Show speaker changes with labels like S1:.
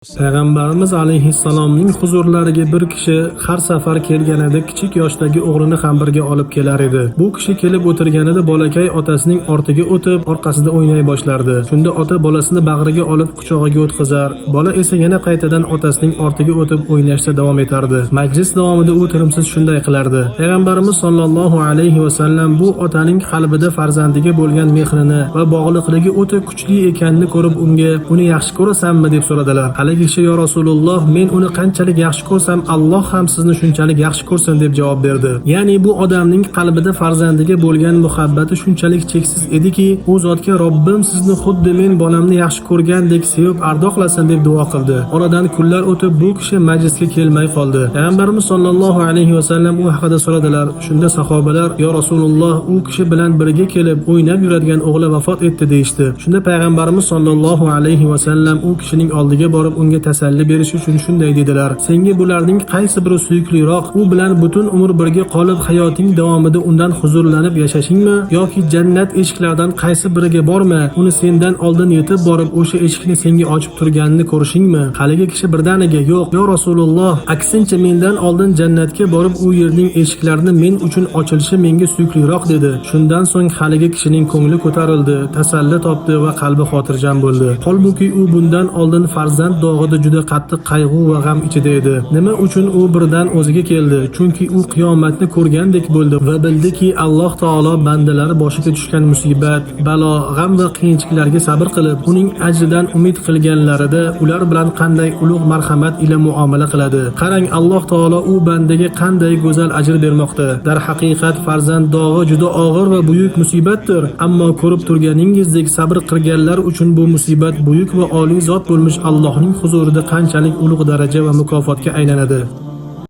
S1: Payg'ambarimiz alayhissalomning huzurlariga bir kishi har safar kelganida kichik yoshdagi o'g'lini ham birga olib kelar edi. Bu kishi kelib o'tirganida bolakay otasining ortiga o'tib, orqasida o'ynay boshlardi. Shunda ota bolasini bag'riga olib quchog'iga o'tkazar, bola esa yana qaytadan otasining ortiga o'tib o'ynashda davom etardi. Majlis davomida u tinimsiz shunday qilardi. Payg'ambarimiz sollallohu alayhi va sallam bu otaning qalbida farzandiga bo'lgan mehrini va bog'liqligi o'ta kuchli ekanini ko'rib unga "Uni yaxshi ko'rasanmi?" deb so'radilar. Haligi kishi "Yo Rasululloh, men uni qanchalik yaxshi ko'rsam, Alloh ham sizni shunchalik yaxshi ko'rsin" deb javob berdi. Ya'ni bu odamning qalbida farzandiga bo'lgan muhabbati shunchalik cheksiz ediki, u zotga "Robbim sizni xuddi men bolamni yaxshi ko'rgandek sevib ardoqlasin" deb duo qildi. Oradan kunlar o'tib bu kishi majlisga kelmay qoldi. Payg'ambarimiz sollallohu alayhi va sallam u haqida so'radilar. Shunda sahobalar "Yo Rasululloh, u kishi bilan birga kelib o'ynab yuradigan o'g'li vafot etdi" deyishdi. Shunda Payg'ambarimiz sollallohu alayhi va sallam u kishining oldiga borib unga tasalli berish uchun shunday dedilar: "Senga bularning qaysi biri suyukliroq? U bilan butun umr birga qolib hayoting davomida undan huzurlanib yashashingmi yoki jannat eshiklaridan qaysi biriga borma, uni sendan oldin yetib borib o'sha eshikni senga ochib turganini ko'rishingmi?" Haligi kishi birdaniga "Yo'q, yo Rasululloh, aksincha mendan oldin jannatga borib u yerning eshiklarini men uchun ochilishi menga suyukliroq" dedi. Shundan so'ng haligi kishining ko'ngli ko'tarildi, tasalli topdi va qalbi xotirjam bo'ldi. Holbuki u bundan oldin farzand dog'ida juda qattiq qayg'u va g'am ichida edi. Nima uchun u birdan o'ziga keldi? Chunki u qiyomatni ko'rgandek bo'ldi va bildiki, Alloh taolo bandalari boshiga tushgan musibat, balo, g'am va qiyinchiliklarga sabr qilib, uning ajridan umid qilganlarida ular bilan qanday ulug' marhamat ila muomala qiladi. Qarang, Alloh taolo u bandaga qanday go'zal ajr bermoqda. Dar haqiqat farzand dog'i juda og'ir va buyuk musibatdir, ammo ko'rib turganingizdek sabr qilganlar uchun bu musibat buyuk va oliy zot bo'lmish Allohning huzurida qanchalik ulug' daraja va mukofotga aylanadi.